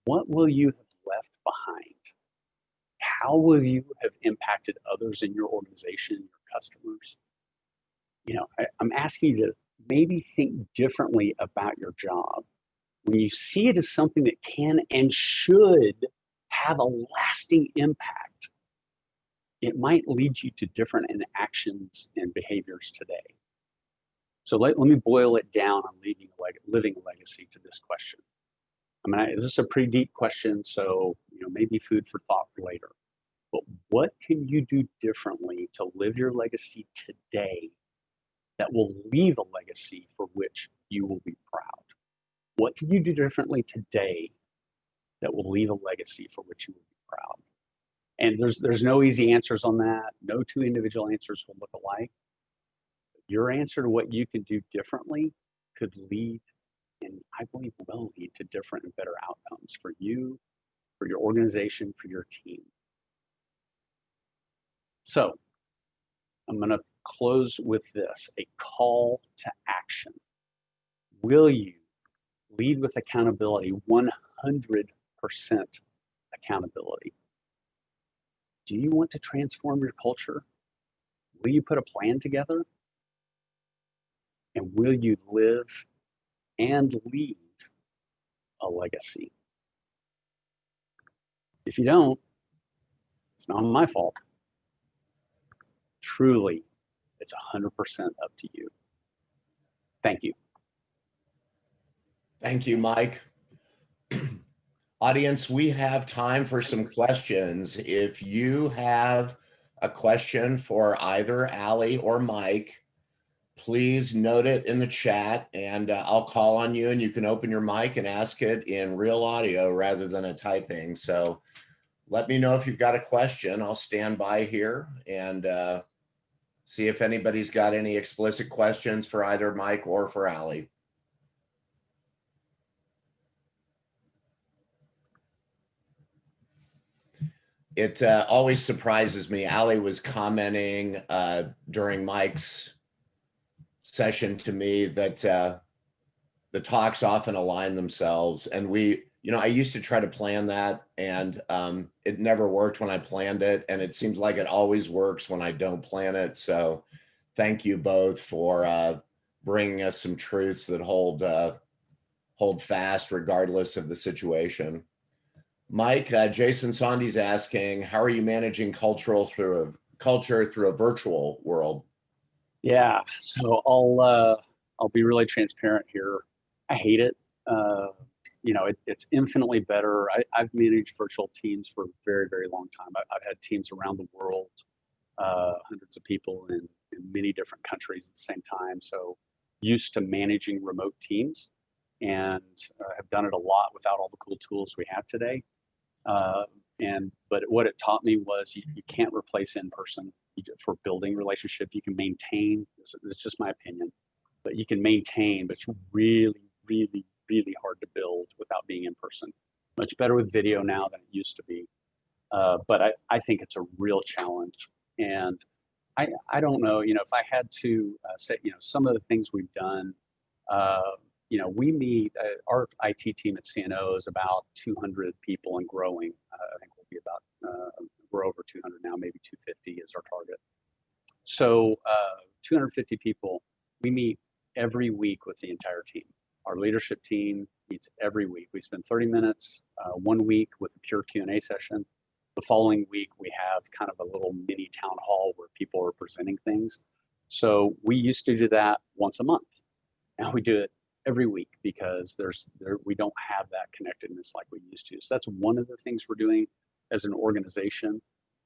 What will you have left behind? How will you have impacted others in your organization, your customers? You know, I'm asking you to maybe think differently about your job. When you see it as something that can and should have a lasting impact, it might lead you to different actions and behaviors today. So let me boil it down on living a legacy to this question. I mean, this is a pretty deep question, so maybe food for thought for later. But what can you do differently to live your legacy today that will leave a legacy for which you will be proud? What can you do differently today that will leave a legacy for which you will be proud? And there's no easy answers on that. No two individual answers will look alike. Your answer to what you can do differently could lead, and I believe will lead, to different and better outcomes for you, for your organization, for your team. So I'm going to close with this, a call to action. Will you lead with accountability, 100% accountability? Do you want to transform your culture? Will you put a plan together? And will you live and leave a legacy? If you don't, it's not my fault. Truly, it's 100% up to you. Thank you. Thank you, Mike. Audience, we have time for some questions. If you have a question for either Ali or Mike, please note it in the chat and I'll call on you and you can open your mic and ask it in real audio rather than a typing. So let me know if you've got a question. I'll stand by here and see if anybody's got any explicit questions for either Mike or for Ali. It always surprises me. Ali was commenting during Mike's session to me that the talks often align themselves. And I used to try to plan that and it never worked when I planned it. And it seems like it always works when I don't plan it. So thank you both for bringing us some truths that hold fast regardless of the situation. Mike, Jason Sondi's asking, how are you managing culture through a virtual world? Yeah, so I'll be really transparent here. I hate it. It's infinitely better. I've managed virtual teams for a very, very long time. I've had teams around the world, hundreds of people in many different countries at the same time. So used to managing remote teams and have done it a lot without all the cool tools we have today. But what it taught me was you can't replace in-person for building relationship. You can maintain, it's just my opinion, but you can maintain, but it's really, really, really hard to build without being in person. Much better with video now than it used to be. But I think it's a real challenge. And I don't know, if I had to say, some of the things we've done, we meet, our IT team at CNO is about 200 people and growing. I think we'll be about, we're over 200 now, maybe 250 is our target. So 250 people, we meet every week with the entire team. Our leadership team meets every week. We spend 30 minutes, 1 week with a pure Q&A session. The following week, we have kind of a little mini town hall where people are presenting things. So we used to do that once a month. Now we do it every week because we don't have that connectedness like we used to. So that's one of the things we're doing as an organization.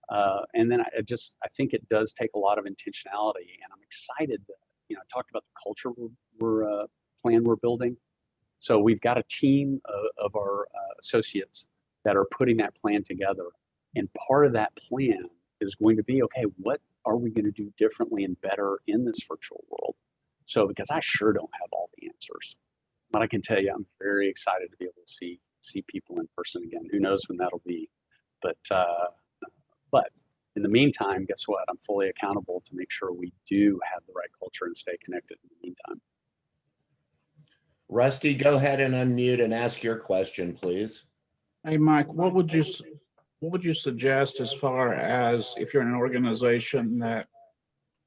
And then I think it does take a lot of intentionality, and I'm excited that, I talked about the culture we're building. So we've got a team of our associates that are putting that plan together. And part of that plan is going to be, okay, what are we going to do differently and better in this virtual world? So, because I sure don't have all the answers, but I can tell you, I'm very excited to be able to see people in person again. Who knows when that'll be? But in the meantime, guess what? I'm fully accountable to make sure we do have the right culture and stay connected in the meantime. Rusty, go ahead and unmute and ask your question, please. Hey, Mike, what would you suggest as far as if you're in an organization that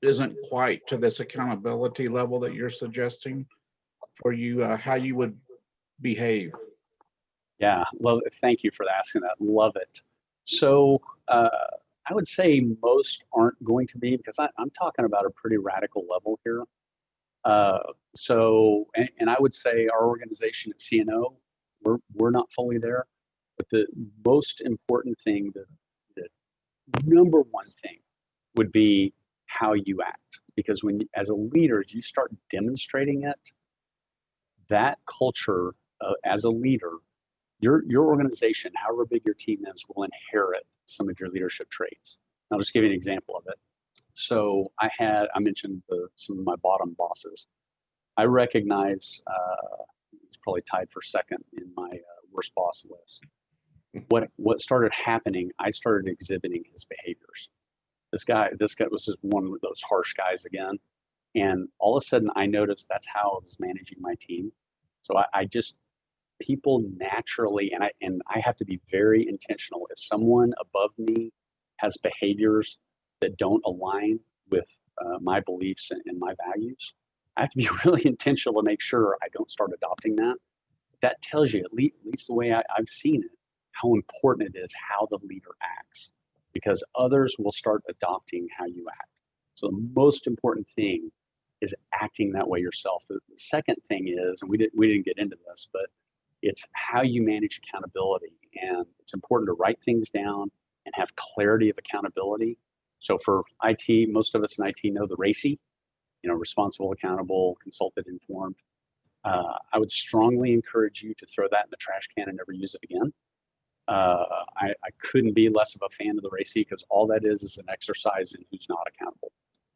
isn't quite to this accountability level that you're suggesting for you, how you would behave? Yeah, thank you for asking that. Love it. So I would say most aren't going to be, because I'm talking about a pretty radical level here. And I would say our organization at CNO, we're not fully there. But the most important thing, the number one thing would be how you act. Because as a leader, you start demonstrating it, that culture as a leader, your organization, however big your team is, will inherit some of your leadership traits. I'll just give you an example of it. So I mentioned some of my bottom bosses. I recognize he's probably tied for second in my worst boss list. What started happening, I started exhibiting his behaviors. This guy was just one of those harsh guys again. And all of a sudden I noticed that's how I was managing my team. So people naturally, and I have to be very intentional. If someone above me has behaviors that don't align with my beliefs and my values, I have to be really intentional to make sure I don't start adopting that. That tells you, at least the way I've seen it, how important it is how the leader acts, because others will start adopting how you act. So the most important thing is acting that way yourself. The second thing is, and we didn't get into this, but it's how you manage accountability. And it's important to write things down and have clarity of accountability. So for IT, most of us in IT know the RACI, responsible, accountable, consulted, informed. I would strongly encourage you to throw that in the trash can and never use it again. I couldn't be less of a fan of the RACI, because all that is an exercise in who's not accountable.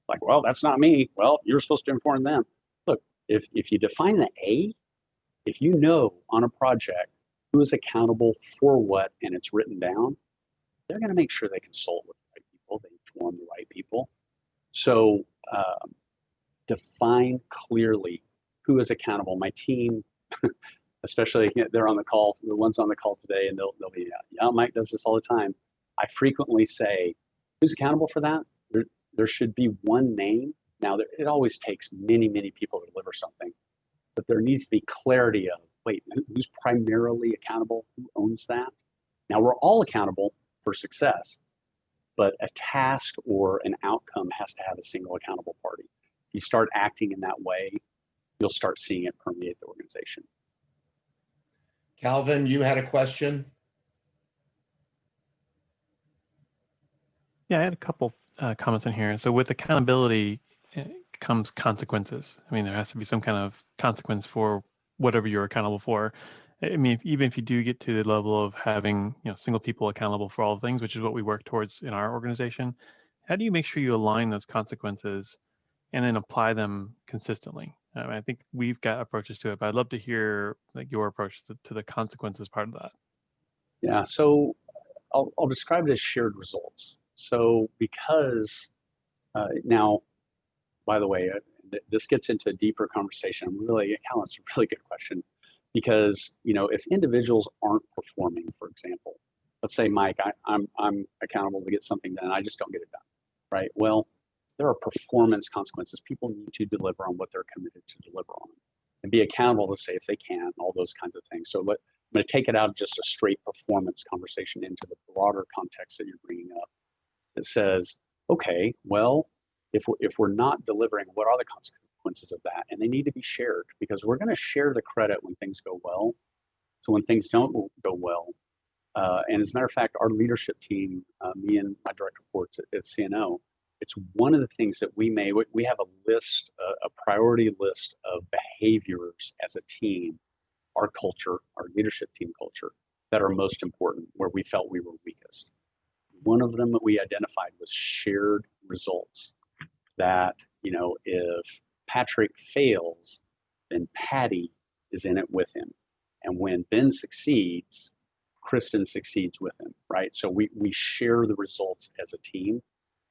Like, well, that's not me. Well, you're supposed to inform them. Look, if you define the A, if you know on a project who is accountable for what and it's written down, they're going to make sure they consult with the right people, they inform the right people. So define clearly who is accountable. My team, especially, they're on the call, the ones on the call today, and they'll be, yeah, Mike does this all the time. I frequently say, who's accountable for that? There should be one name. Now, it always takes many, many people to deliver something, but there needs to be clarity of, wait, who's primarily accountable? Who owns that? Now, we're all accountable for success, but a task or an outcome has to have a single accountable party. If you start acting in that way, you'll start seeing it permeate the organization. Calvin, you had a question? Yeah, I had a couple comments in here. So with accountability comes consequences. I mean, there has to be some kind of consequence for whatever you're accountable for. I mean, even if you do get to the level of having single people accountable for all things, which is what we work towards in our organization, how do you make sure you align those consequences and then apply them consistently? I think we've got approaches to it, but I'd love to hear your approach to the consequences part of that. Yeah, so I'll describe it as shared results. So because now, by the way, this gets into a deeper conversation. Calvin's a really good question, because if individuals aren't performing, for example, let's say Mike, I'm accountable to get something done, I just don't get it done, right? Well, there are performance consequences. People need to deliver on what they're committed to deliver on, and be accountable to say if they can, all those kinds of things. So I'm going to take it out of just a straight performance conversation into the broader context that you're bringing up. That says, okay, well, if we're not delivering, what are the consequences of that? And they need to be shared, because we're going to share the credit when things go well. So when things don't go well, and as a matter of fact, our leadership team, me and my direct reports at CNO, it's one of the things that we have a list, a priority list of behaviors as a team, our culture, our leadership team culture, that are most important, where we felt we were weakest. One of them that we identified was shared results. That, if Patrick fails, then Patty is in it with him. And when Ben succeeds, Kristen succeeds with him, right? So we share the results as a team,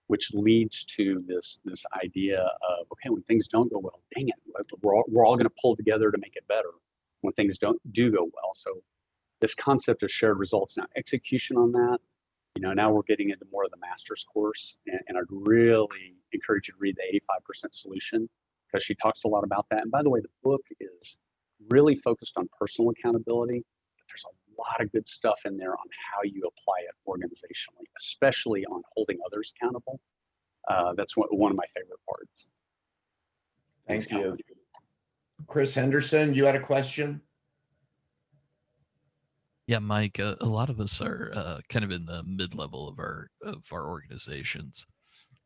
which leads to this idea of, okay, when things don't go well, dang it, we're all going to pull together to make it better when things do go well. So this concept of shared results, now execution on that, now we're getting into more of the master's course, and I'd really encourage you to read the 85% solution, because she talks a lot about that. And by the way, the book is really focused on personal accountability, but there's a lot of good stuff in there on how you apply it organizationally, especially on holding others accountable. That's one of my favorite parts. Thank you. Chris Henderson, you had a question? Yeah, Mike, a lot of us are kind of in the mid-level of our organizations.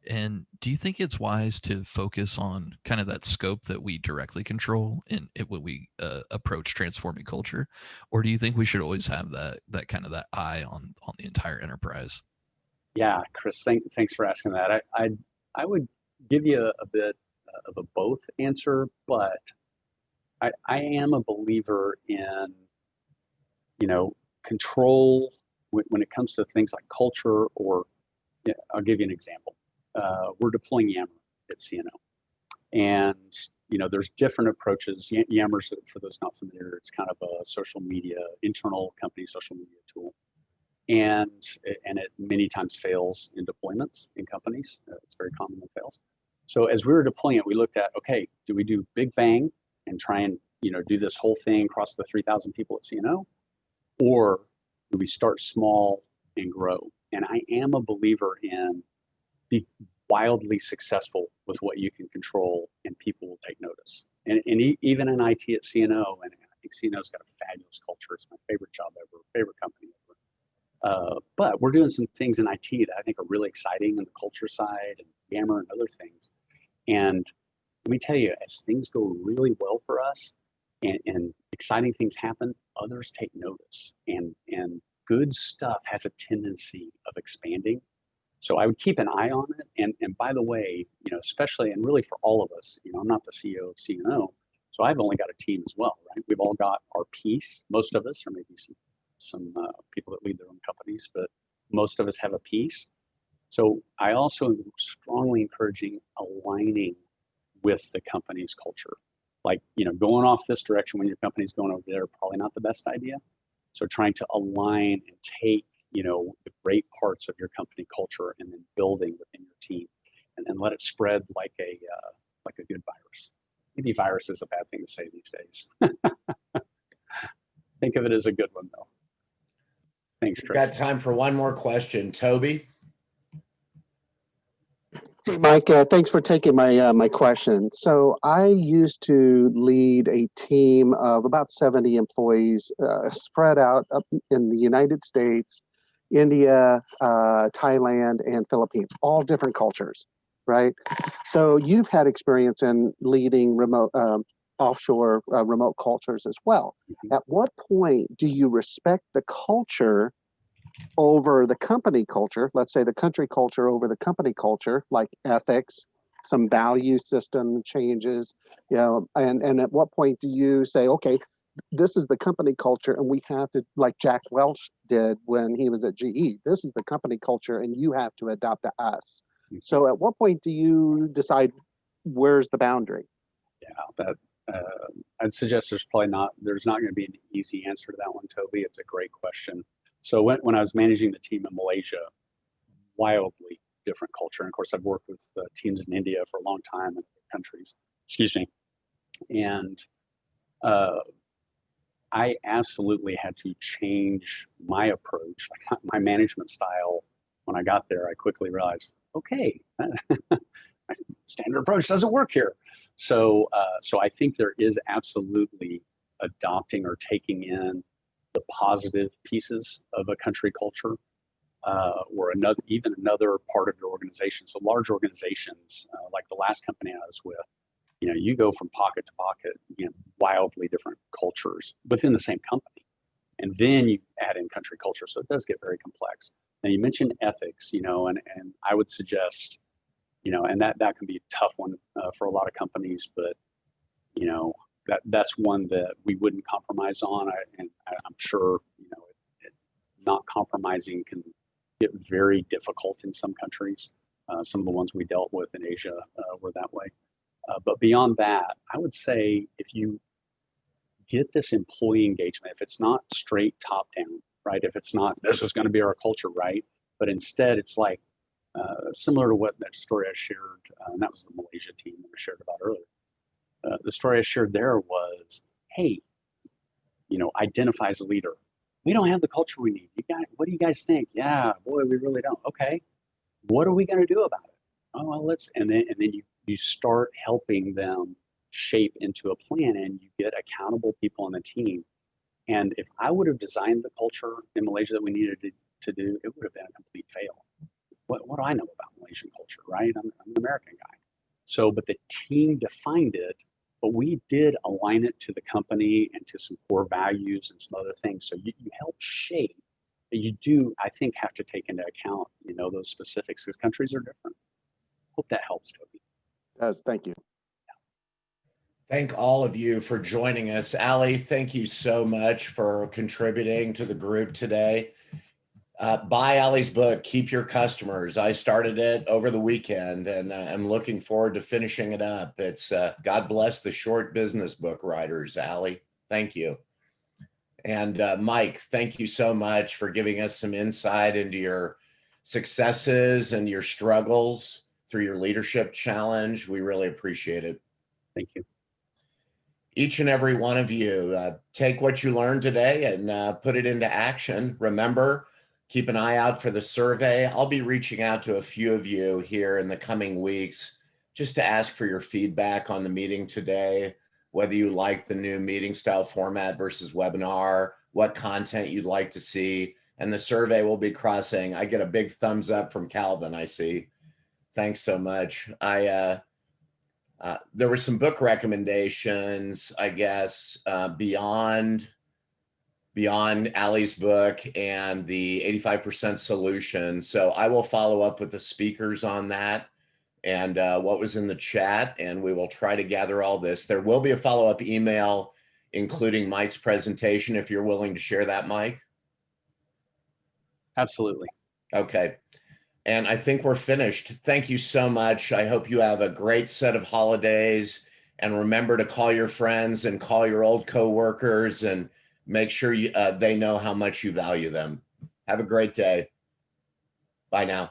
And do you think it's wise to focus on kind of that scope that we directly control when we approach transforming culture? Or do you think we should always have that kind of that eye on the entire enterprise? Yeah, Chris, thanks for asking that. I would give you a bit of a both answer, but I am a believer in, control when it comes to things like culture, or I'll give you an example. We're deploying Yammer at CNO, and there's different approaches. Yammer's, for those not familiar, it's kind of a social media, internal company social media tool, and it many times fails in deployments in companies. It's very common that fails. So as we were deploying it, we looked at, okay, do we do big bang and try and do this whole thing across the 3,000 people at CNO, or do we start small and grow? And I am a believer in be wildly successful with what you can control, and people will take notice. And even in IT at CNO, and I think CNO's got a fabulous culture. It's my favorite job ever, favorite company ever. But we're doing some things in IT that I think are really exciting on the culture side, and Yammer and other things. And let me tell you, as things go really well for us, and exciting things happen, others take notice, and good stuff has a tendency of expanding. So I would keep an eye on it. And by the way, especially, and really for all of us, I'm not the CEO of CNO, so I've only got a team as well, right? We've all got our piece. Most of us, or maybe some people that lead their own companies, but most of us have a piece. So I also am strongly encouraging aligning with the company's culture. Like, going off this direction when your company's going over there, probably not the best idea. So trying to align and take, the great parts of your company culture and then building within your team, and then let it spread like a good virus. Maybe virus is a bad thing to say these days. Think of it as a good one, though. Thanks, Chris. We've got time for one more question. Toby? Mike, thanks for taking my question. So I used to lead a team of about 70 employees spread out up in the United States, India, Thailand, and Philippines, all different cultures, right? So you've had experience in leading remote offshore remote cultures as well. At what point do you respect the culture over the company culture? Let's say the country culture over the company culture, like ethics, some value system changes, and at what point do you say, okay, this is the company culture, and we have to, like Jack Welch did when he was at GE, this is the company culture and you have to adopt to us. So at what point do you decide where's the boundary? Yeah, I'd suggest there's not going to be an easy answer to that one, Toby. It's a great question. So when I was managing the team in Malaysia, wildly different culture. And of course, I've worked with teams in India for a long time in other countries. Excuse me. And I absolutely had to change my approach, my management style. When I got there, I quickly realized, okay, standard approach doesn't work here. So, so I think there is absolutely adopting or taking in the positive pieces of a country culture, or even another part of your organization. So large organizations, like the last company I was with, you go from pocket to pocket, wildly different cultures within the same company. And then you add in country culture. So it does get very complex. Now you mentioned ethics, and I would suggest, and that can be a tough one for a lot of companies, but, that's one that we wouldn't compromise on. And I'm sure, not compromising can get very difficult in some countries. Some of the ones we dealt with in Asia were that way. But beyond that, I would say if you get this employee engagement, if it's not straight top down, right? If it's not, this is going to be our culture, right? But instead it's like, similar to what that story I shared, and that was the Malaysia team that I shared about earlier. The story I shared there was, hey, identify as a leader. We don't have the culture we need. You guys, what do you guys think? Yeah, boy, we really don't. Okay, what are we going to do about it? Oh, well, and then you start helping them shape into a plan, and you get accountable people on the team. And if I would have designed the culture in Malaysia that we needed to do, it would have been a complete fail. What do I know about Malaysian culture, right? I'm an American guy. So, but the team defined it, but we did align it to the company and to some core values and some other things. So you help shape, but you do, I think, have to take into account, those specifics, because countries are different. Hope that helps, Toby. It does. Thank you. Thank all of you for joining us. Ali, thank you so much for contributing to the group today. Buy Ali's book, Keep Your Customers. I started it over the weekend, and I'm looking forward to finishing it up. It's God bless the short business book writers, Ali. Thank you. And Mike, thank you so much for giving us some insight into your successes and your struggles through your leadership challenge. We really appreciate it. Thank you. Each and every one of you, take what you learned today and put it into action. Remember, keep an eye out for the survey. I'll be reaching out to a few of you here in the coming weeks just to ask for your feedback on the meeting today, whether you like the new meeting style format versus webinar, what content you'd like to see. And the survey will be crossing. I get a big thumbs up from Calvin, I see. Thanks so much. There were some book recommendations, I guess, beyond Ali's book and the 85% solution. So I will follow up with the speakers on that and what was in the chat, and we will try to gather all this. There will be a follow-up email, including Mike's presentation, if you're willing to share that, Mike. Absolutely. Okay. And I think we're finished. Thank you so much. I hope you have a great set of holidays, and remember to call your friends and call your old coworkers and make sure they know how much you value them. Have a great day. Bye now.